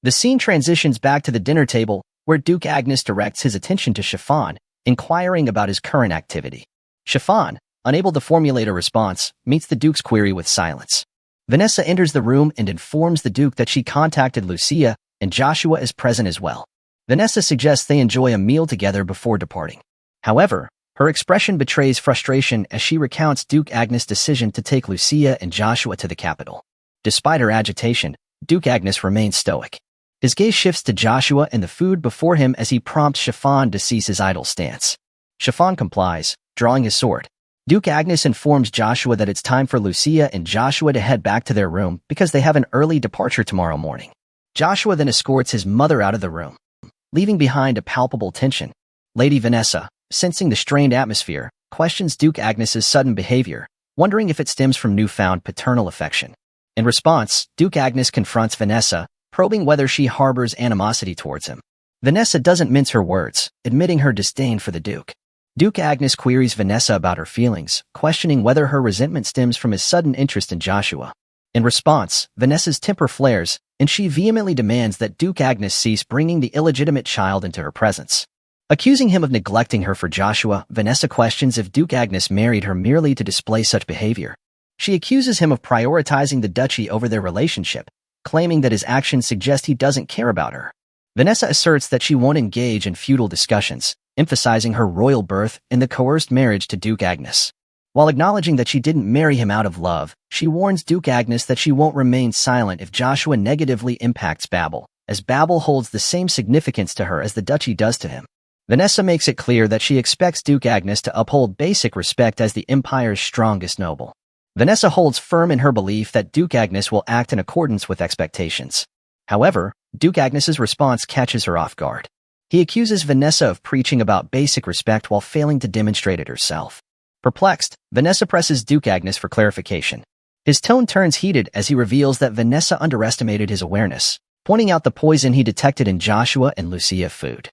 The scene transitions back to the dinner table, where Duke Agnes directs his attention to Chiffon, inquiring about his current activity. Chiffon, unable to formulate a response, meets the Duke's query with silence. Vanessa enters the room and informs the Duke that she contacted Lucia, and Joshua is present as well. Vanessa suggests they enjoy a meal together before departing. However, her expression betrays frustration as she recounts Duke Agnes' decision to take Lucia and Joshua to the capital. Despite her agitation, Duke Agnes remains stoic. His gaze shifts to Joshua and the food before him as he prompts Chiffon to cease his idle stance. Chiffon complies, drawing his sword. Duke Agnes informs Joshua that it's time for Lucia and Joshua to head back to their room because they have an early departure tomorrow morning. Joshua then escorts his mother out of the room, leaving behind a palpable tension. Lady Vanessa, sensing the strained atmosphere, questions Duke Agnes's sudden behavior, wondering if it stems from newfound paternal affection. In response, Duke Agnes confronts Vanessa, probing whether she harbors animosity towards him. Vanessa doesn't mince her words, admitting her disdain for the Duke. Duke Agnes queries Vanessa about her feelings, questioning whether her resentment stems from his sudden interest in Joshua. In response, Vanessa's temper flares, and she vehemently demands that Duke Agnes cease bringing the illegitimate child into her presence. Accusing him of neglecting her for Joshua, Vanessa questions if Duke Agnes married her merely to display such behavior. She accuses him of prioritizing the duchy over their relationship, claiming that his actions suggest he doesn't care about her. Vanessa asserts that she won't engage in futile discussions, emphasizing her royal birth and the coerced marriage to Duke Agnes. While acknowledging that she didn't marry him out of love, she warns Duke Agnes that she won't remain silent if Joshua negatively impacts Babel, as Babel holds the same significance to her as the duchy does to him. Vanessa makes it clear that she expects Duke Agnes to uphold basic respect as the empire's strongest noble. Vanessa holds firm in her belief that Duke Agnes will act in accordance with expectations. However, Duke Agnes's response catches her off guard. He accuses Vanessa of preaching about basic respect while failing to demonstrate it herself. Perplexed, Vanessa presses Duke Agnes for clarification. His tone turns heated as he reveals that Vanessa underestimated his awareness, pointing out the poison he detected in Joshua and Lucia food.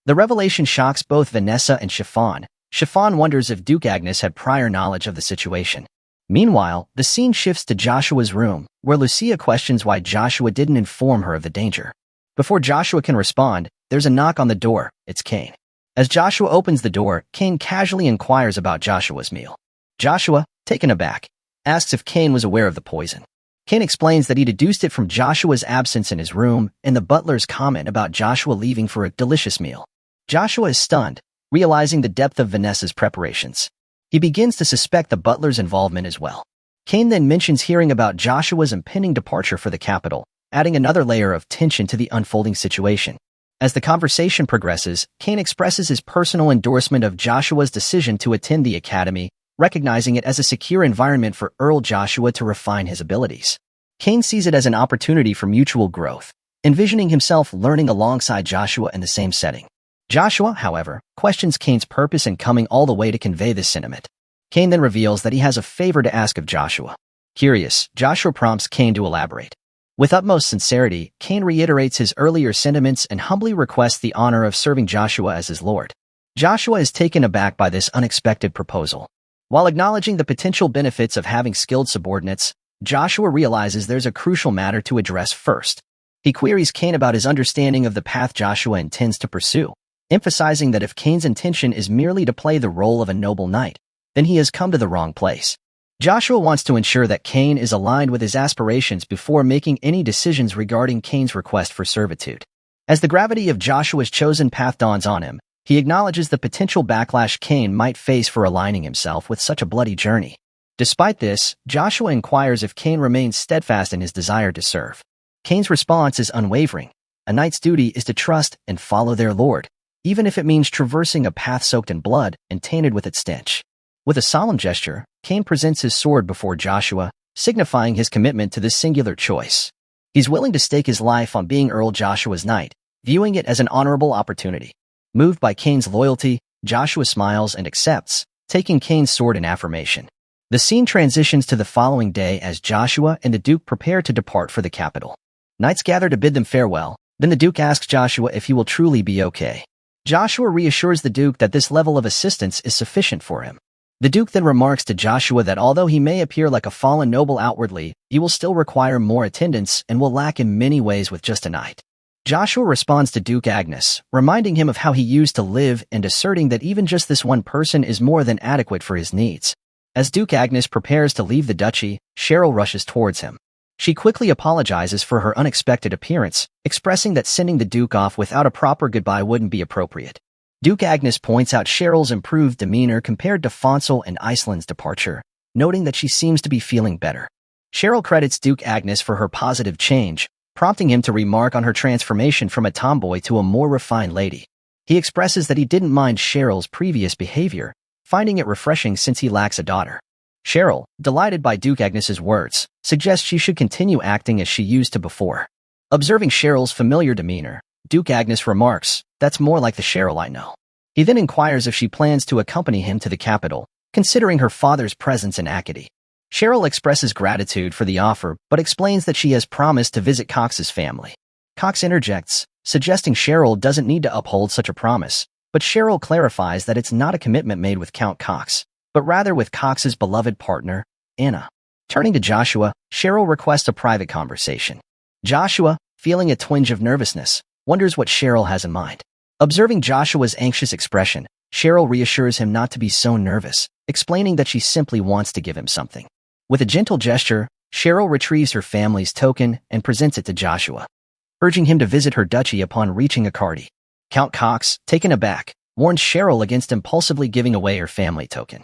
The revelation shocks both Vanessa and Chiffon. Chiffon wonders if Duke Agnes had prior knowledge of the situation. Meanwhile, the scene shifts to Joshua's room, where Lucia questions why Joshua didn't inform her of the danger. Before Joshua can respond, there's a knock on the door. It's Cain. As Joshua opens the door, Cain casually inquires about Joshua's meal. Joshua, taken aback, asks if Cain was aware of the poison. Cain explains that he deduced it from Joshua's absence in his room and the butler's comment about Joshua leaving for a delicious meal. Joshua is stunned, realizing the depth of Vanessa's preparations. He begins to suspect the butler's involvement as well. Cain then mentions hearing about Joshua's impending departure for the capital, adding another layer of tension to the unfolding situation. As the conversation progresses, Cain expresses his personal endorsement of Joshua's decision to attend the academy, recognizing it as a secure environment for Earl Joshua to refine his abilities. Cain sees it as an opportunity for mutual growth, envisioning himself learning alongside Joshua in the same setting. Joshua, however, questions Cain's purpose in coming all the way to convey this sentiment. Cain then reveals that he has a favor to ask of Joshua. Curious, Joshua prompts Cain to elaborate. With utmost sincerity, Cain reiterates his earlier sentiments and humbly requests the honor of serving Joshua as his lord. Joshua is taken aback by this unexpected proposal. While acknowledging the potential benefits of having skilled subordinates, Joshua realizes there's a crucial matter to address first. He queries Cain about his understanding of the path Joshua intends to pursue, emphasizing that if Cain's intention is merely to play the role of a noble knight, then he has come to the wrong place. Joshua wants to ensure that Cain is aligned with his aspirations before making any decisions regarding Cain's request for servitude. As the gravity of Joshua's chosen path dawns on him, he acknowledges the potential backlash Cain might face for aligning himself with such a bloody journey. Despite this, Joshua inquires if Cain remains steadfast in his desire to serve. Cain's response is unwavering. A knight's duty is to trust and follow their lord, even if it means traversing a path soaked in blood and tainted with its stench. With a solemn gesture, Cain presents his sword before Joshua, signifying his commitment to this singular choice. He's willing to stake his life on being Earl Joshua's knight, viewing it as an honorable opportunity. Moved by Cain's loyalty, Joshua smiles and accepts, taking Cain's sword in affirmation. The scene transitions to the following day as Joshua and the Duke prepare to depart for the capital. Knights gather to bid them farewell, then the Duke asks Joshua if he will truly be okay. Joshua reassures the Duke that this level of assistance is sufficient for him. The Duke then remarks to Joshua that although he may appear like a fallen noble outwardly, he will still require more attendance and will lack in many ways with just a night. Joshua responds to Duke Agnes, reminding him of how he used to live and asserting that even just this one person is more than adequate for his needs. As Duke Agnes prepares to leave the duchy, Cheryl rushes towards him. She quickly apologizes for her unexpected appearance, expressing that sending the Duke off without a proper goodbye wouldn't be appropriate. Duke Agnes points out Cheryl's improved demeanor compared to Fonsel and Iceland's departure, noting that she seems to be feeling better. Cheryl credits Duke Agnes for her positive change, prompting him to remark on her transformation from a tomboy to a more refined lady. He expresses that he didn't mind Cheryl's previous behavior, finding it refreshing since he lacks a daughter. Cheryl, delighted by Duke Agnes's words, suggests she should continue acting as she used to before. Observing Cheryl's familiar demeanor, Duke Agnes remarks, "That's more like the Cheryl I know." He then inquires if she plans to accompany him to the capital, considering her father's presence in Acadie. Cheryl expresses gratitude for the offer, but explains that she has promised to visit Cox's family. Cox interjects, suggesting Cheryl doesn't need to uphold such a promise, but Cheryl clarifies that it's not a commitment made with Count Cox, but rather with Cox's beloved partner, Anna. Turning to Joshua, Cheryl requests a private conversation. Joshua, feeling a twinge of nervousness, wonders what Cheryl has in mind. Observing Joshua's anxious expression, Cheryl reassures him not to be so nervous, explaining that she simply wants to give him something. With a gentle gesture, Cheryl retrieves her family's token and presents it to Joshua, urging him to visit her duchy upon reaching Acadie. Count Cox, taken aback, warns Cheryl against impulsively giving away her family token.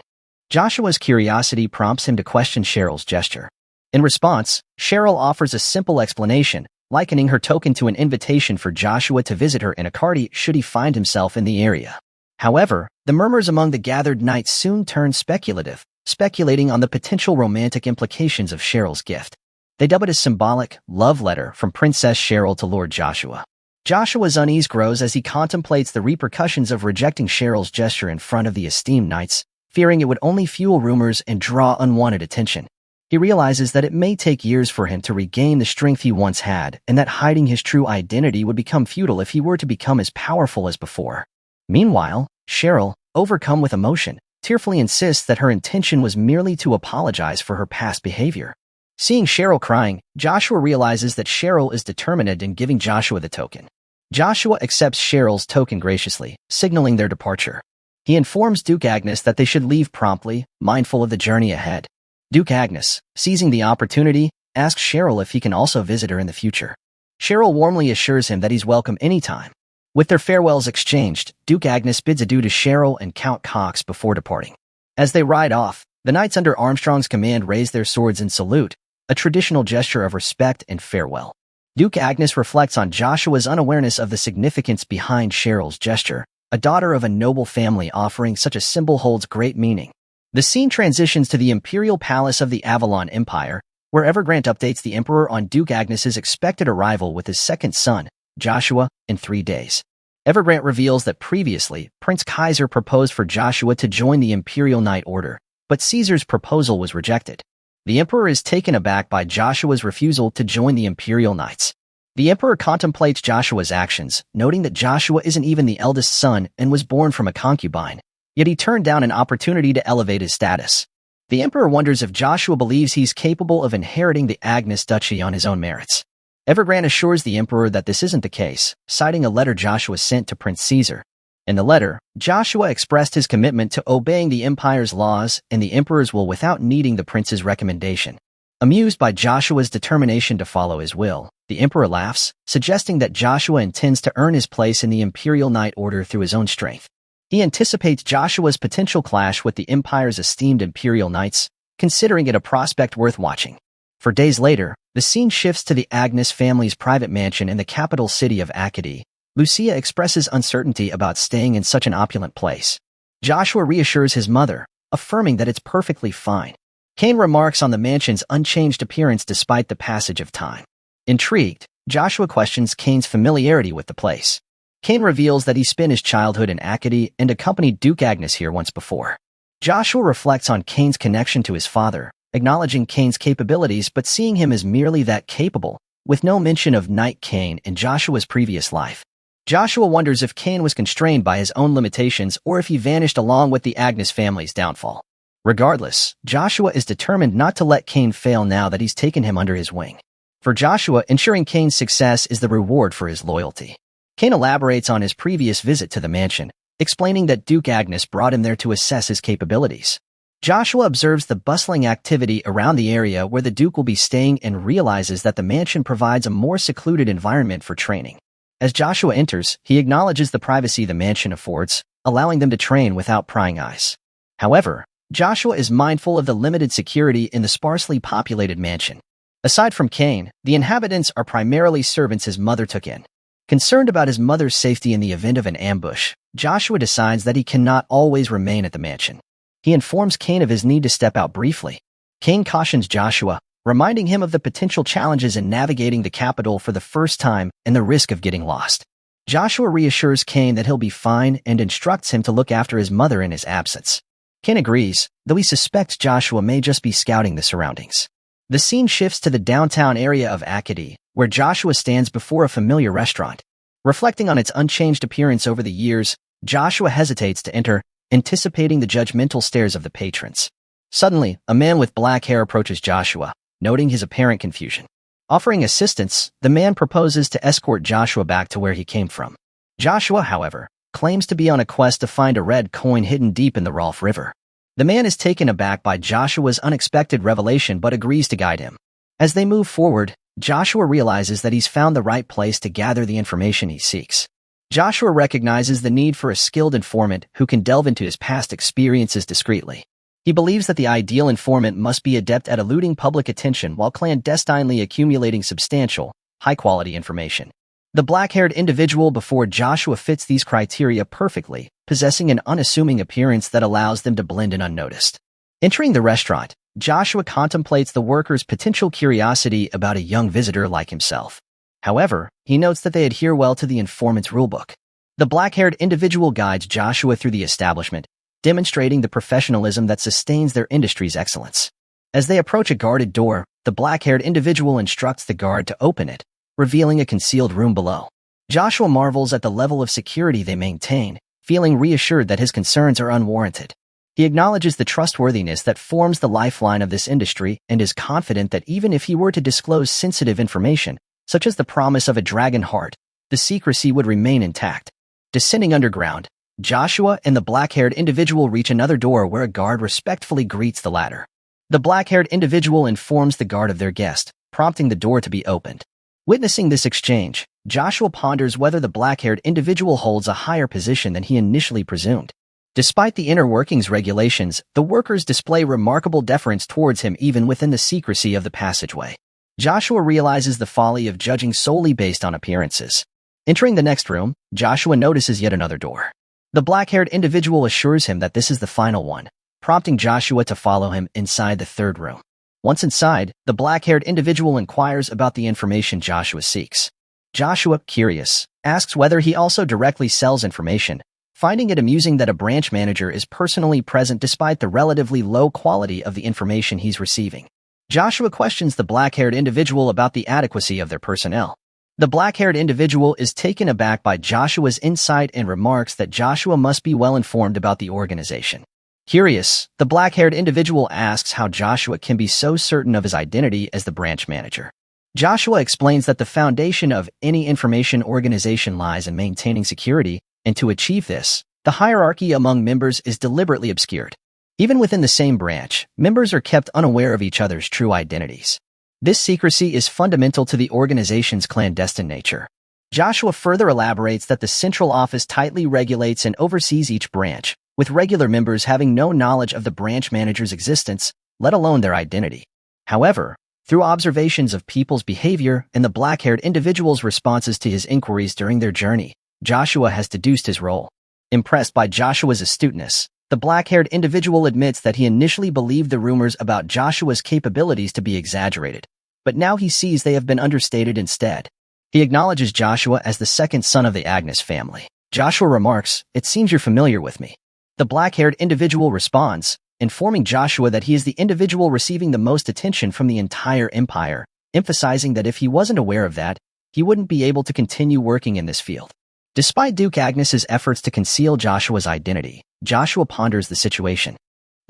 Joshua's curiosity prompts him to question Cheryl's gesture. In response, Cheryl offers a simple explanation, likening her token to an invitation for Joshua to visit her in Acadie should he find himself in the area. However, the murmurs among the gathered knights soon turn speculative, speculating on the potential romantic implications of Cheryl's gift. They dub it a symbolic love letter from Princess Cheryl to Lord Joshua. Joshua's unease grows as he contemplates the repercussions of rejecting Cheryl's gesture in front of the esteemed knights, fearing it would only fuel rumors and draw unwanted attention. He realizes that it may take years for him to regain the strength he once had, and that hiding his true identity would become futile if he were to become as powerful as before. Meanwhile, Cheryl, overcome with emotion, tearfully insists that her intention was merely to apologize for her past behavior. Seeing Cheryl crying, Joshua realizes that Cheryl is determined in giving Joshua the token. Joshua accepts Cheryl's token graciously, signaling their departure. He informs Duke Agnes that they should leave promptly, mindful of the journey ahead. Duke Agnes, seizing the opportunity, asks Cheryl if he can also visit her in the future. Cheryl warmly assures him that he's welcome anytime. With their farewells exchanged, Duke Agnes bids adieu to Cheryl and Count Cox before departing. As they ride off, the knights under Armstrong's command raise their swords in salute, a traditional gesture of respect and farewell. Duke Agnes reflects on Joshua's unawareness of the significance behind Cheryl's gesture. A daughter of a noble family offering such a symbol holds great meaning. The scene transitions to the imperial palace of the Avalon Empire, where Evergrande updates the Emperor on Duke Agnes's expected arrival with his second son, Joshua, in 3 days. Evergrande reveals that previously, Prince Kaiser proposed for Joshua to join the Imperial Knight Order, but Caesar's proposal was rejected. The Emperor is taken aback by Joshua's refusal to join the Imperial Knights. The Emperor contemplates Joshua's actions, noting that Joshua isn't even the eldest son and was born from a concubine. Yet he turned down an opportunity to elevate his status. The Emperor wonders if Joshua believes he's capable of inheriting the Agnes Duchy on his own merits. Evergrande assures the Emperor that this isn't the case, citing a letter Joshua sent to Prince Caesar. In the letter, Joshua expressed his commitment to obeying the Empire's laws and the Emperor's will without needing the prince's recommendation. Amused by Joshua's determination to follow his will, the Emperor laughs, suggesting that Joshua intends to earn his place in the Imperial Knight Order through his own strength. He anticipates Joshua's potential clash with the Empire's esteemed Imperial Knights, considering it a prospect worth watching. For days later, the scene shifts to the Agnes family's private mansion in the capital city of Acadie. Lucia expresses uncertainty about staying in such an opulent place. Joshua reassures his mother, affirming that it's perfectly fine. Cain remarks on the mansion's unchanged appearance despite the passage of time. Intrigued, Joshua questions Cain's familiarity with the place. Cain reveals that he spent his childhood in Acadie and accompanied Duke Agnes here once before. Joshua reflects on Cain's connection to his father, acknowledging Cain's capabilities but seeing him as merely that capable, with no mention of Knight Cain in Joshua's previous life. Joshua wonders if Cain was constrained by his own limitations or if he vanished along with the Agnes family's downfall. Regardless, Joshua is determined not to let Cain fail now that he's taken him under his wing. For Joshua, ensuring Cain's success is the reward for his loyalty. Cain elaborates on his previous visit to the mansion, explaining that Duke Agnes brought him there to assess his capabilities. Joshua observes the bustling activity around the area where the Duke will be staying and realizes that the mansion provides a more secluded environment for training. As Joshua enters, he acknowledges the privacy the mansion affords, allowing them to train without prying eyes. However, Joshua is mindful of the limited security in the sparsely populated mansion. Aside from Cain, the inhabitants are primarily servants his mother took in. Concerned about his mother's safety in the event of an ambush, Joshua decides that he cannot always remain at the mansion. He informs Cain of his need to step out briefly. Cain cautions Joshua, reminding him of the potential challenges in navigating the capital for the first time and the risk of getting lost. Joshua reassures Cain that he'll be fine and instructs him to look after his mother in his absence. Cain agrees, though he suspects Joshua may just be scouting the surroundings. The scene shifts to the downtown area of Akadi, where Joshua stands before a familiar restaurant. Reflecting on its unchanged appearance over the years, Joshua hesitates to enter, anticipating the judgmental stares of the patrons. Suddenly, a man with black hair approaches Joshua, noting his apparent confusion. Offering assistance, the man proposes to escort Joshua back to where he came from. Joshua, however, claims to be on a quest to find a red coin hidden deep in the Rolf River. The man is taken aback by Joshua's unexpected revelation but agrees to guide him. As they move forward, Joshua realizes that he's found the right place to gather the information he seeks. Joshua recognizes the need for a skilled informant who can delve into his past experiences discreetly. He believes that the ideal informant must be adept at eluding public attention while clandestinely accumulating substantial, high-quality information. The black-haired individual before Joshua fits these criteria perfectly, possessing an unassuming appearance that allows them to blend in unnoticed. Entering the restaurant, Joshua contemplates the workers' potential curiosity about a young visitor like himself. However, he notes that they adhere well to the informant's rulebook. The black-haired individual guides Joshua through the establishment, demonstrating the professionalism that sustains their industry's excellence. As they approach a guarded door, the black-haired individual instructs the guard to open it, revealing a concealed room below. Joshua marvels at the level of security they maintain, feeling reassured that his concerns are unwarranted. He acknowledges the trustworthiness that forms the lifeline of this industry and is confident that even if he were to disclose sensitive information, such as the promise of a dragon heart, the secrecy would remain intact. Descending underground, Joshua and the black-haired individual reach another door where a guard respectfully greets the latter. The black-haired individual informs the guard of their guest, prompting the door to be opened. Witnessing this exchange, Joshua ponders whether the black-haired individual holds a higher position than he initially presumed. Despite the inner workings regulations, the workers display remarkable deference towards him even within the secrecy of the passageway. Joshua realizes the folly of judging solely based on appearances. Entering the next room, Joshua notices yet another door. The black-haired individual assures him that this is the final one, prompting Joshua to follow him inside the third room. Once inside, the black-haired individual inquires about the information Joshua seeks. Joshua, curious, asks whether he also directly sells information, finding it amusing that a branch manager is personally present despite the relatively low quality of the information he's receiving. Joshua questions the black-haired individual about the adequacy of their personnel. The black-haired individual is taken aback by Joshua's insight and remarks that Joshua must be well informed about the organization. Curious, the black-haired individual asks how Joshua can be so certain of his identity as the branch manager. Joshua explains that the foundation of any information organization lies in maintaining security, and to achieve this, the hierarchy among members is deliberately obscured. Even within the same branch, members are kept unaware of each other's true identities. This secrecy is fundamental to the organization's clandestine nature. Joshua further elaborates that the central office tightly regulates and oversees each branch, with regular members having no knowledge of the branch manager's existence, let alone their identity. However, through observations of people's behavior and the black-haired individual's responses to his inquiries during their journey, Joshua has deduced his role. Impressed by Joshua's astuteness, the black-haired individual admits that he initially believed the rumors about Joshua's capabilities to be exaggerated, but now he sees they have been understated instead. He acknowledges Joshua as the second son of the Agnes family. Joshua remarks, "It seems you're familiar with me." The black-haired individual responds, informing Joshua that he is the individual receiving the most attention from the entire empire, emphasizing that if he wasn't aware of that, he wouldn't be able to continue working in this field. Despite Duke Agnes's efforts to conceal Joshua's identity, Joshua ponders the situation.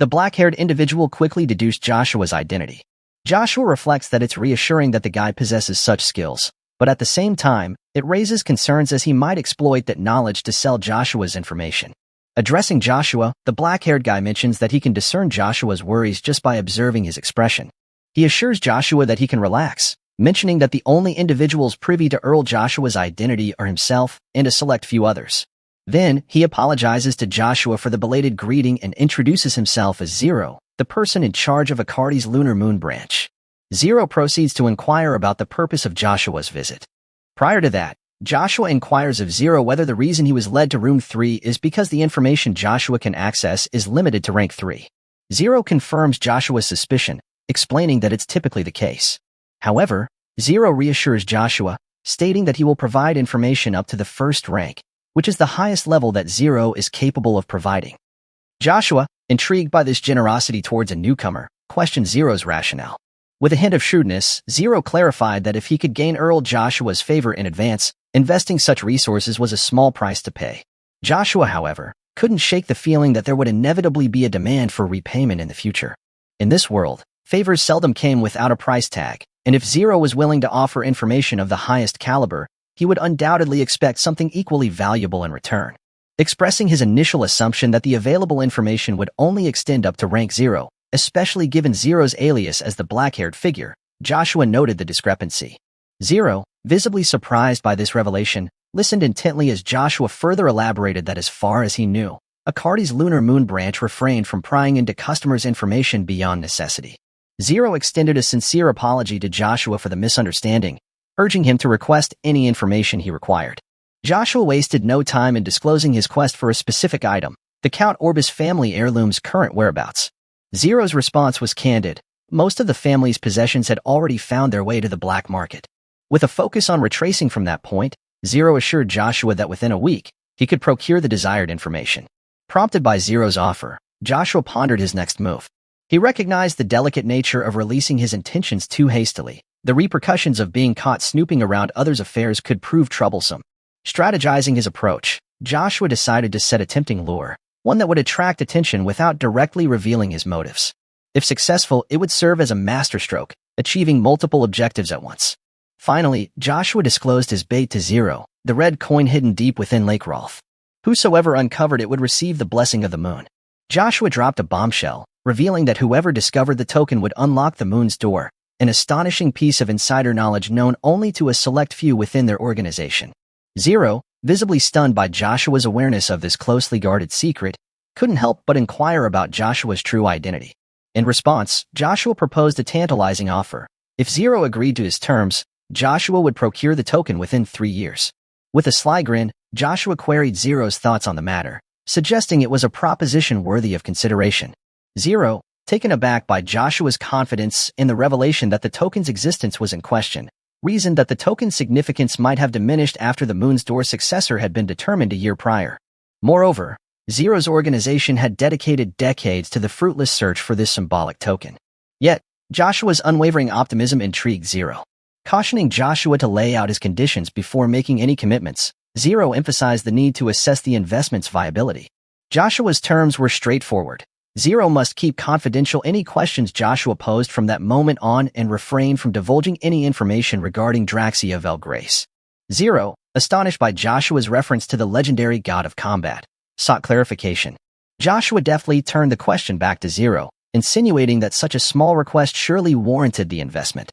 The black-haired individual quickly deduced Joshua's identity. Joshua reflects that it's reassuring that the guy possesses such skills, but at the same time, it raises concerns as he might exploit that knowledge to sell Joshua's information. Addressing Joshua, the black-haired guy mentions that he can discern Joshua's worries just by observing his expression. He assures Joshua that he can relax, mentioning that the only individuals privy to Earl Joshua's identity are himself and a select few others. Then, he apologizes to Joshua for the belated greeting and introduces himself as Zero, the person in charge of Akardi's lunar moon branch. Zero proceeds to inquire about the purpose of Joshua's visit. Prior to that, Joshua inquires of Zero whether the reason he was led to Room 3 is because the information Joshua can access is limited to rank 3. Zero confirms Joshua's suspicion, explaining that it's typically the case. However, Zero reassures Joshua, stating that he will provide information up to the first rank, which is the highest level that Zero is capable of providing. Joshua, intrigued by this generosity towards a newcomer, questions Zero's rationale. With a hint of shrewdness, Zero clarified that if he could gain Earl Joshua's favor in advance, investing such resources was a small price to pay. Joshua, however, couldn't shake the feeling that there would inevitably be a demand for repayment in the future. In this world, favors seldom came without a price tag, and if Zero was willing to offer information of the highest caliber, he would undoubtedly expect something equally valuable in return. Expressing his initial assumption that the available information would only extend up to rank 0, especially given Zero's alias as the black-haired figure, Joshua noted the discrepancy. Zero, visibly surprised by this revelation, listened intently as Joshua further elaborated that as far as he knew, Akardi's lunar moon branch refrained from prying into customers' information beyond necessity. Zero extended a sincere apology to Joshua for the misunderstanding, urging him to request any information he required. Joshua wasted no time in disclosing his quest for a specific item, the Count Orbis family heirloom's current whereabouts. Zero's response was candid. Most of the family's possessions had already found their way to the black market. With a focus on retracing from that point, Zero assured Joshua that within a week, he could procure the desired information. Prompted by Zero's offer, Joshua pondered his next move. He recognized the delicate nature of releasing his intentions too hastily. The repercussions of being caught snooping around others' affairs could prove troublesome. Strategizing his approach, Joshua decided to set a tempting lure, one that would attract attention without directly revealing his motives. If successful, it would serve as a masterstroke, achieving multiple objectives at once. Finally, Joshua disclosed his bait to Zero, the red coin hidden deep within Lake Rolf. Whosoever uncovered it would receive the blessing of the moon. Joshua dropped a bombshell, revealing that whoever discovered the token would unlock the moon's door, an astonishing piece of insider knowledge known only to a select few within their organization. Zero, visibly stunned by Joshua's awareness of this closely guarded secret, couldn't help but inquire about Joshua's true identity. In response, Joshua proposed a tantalizing offer. If Zero agreed to his terms, Joshua would procure the token within 3 years. With a sly grin, Joshua queried Zero's thoughts on the matter, suggesting it was a proposition worthy of consideration. Zero, taken aback by Joshua's confidence in the revelation that the token's existence was in question, reasoned that the token's significance might have diminished after the Moon's Door successor had been determined a year prior. Moreover, Zero's organization had dedicated decades to the fruitless search for this symbolic token. Yet, Joshua's unwavering optimism intrigued Zero. Cautioning Joshua to lay out his conditions before making any commitments, Zero emphasized the need to assess the investment's viability. Joshua's terms were straightforward. Zero must keep confidential any questions Joshua posed from that moment on and refrain from divulging any information regarding Draxia Velgrace. Zero, astonished by Joshua's reference to the legendary god of combat, sought clarification. Joshua deftly turned the question back to Zero, insinuating that such a small request surely warranted the investment.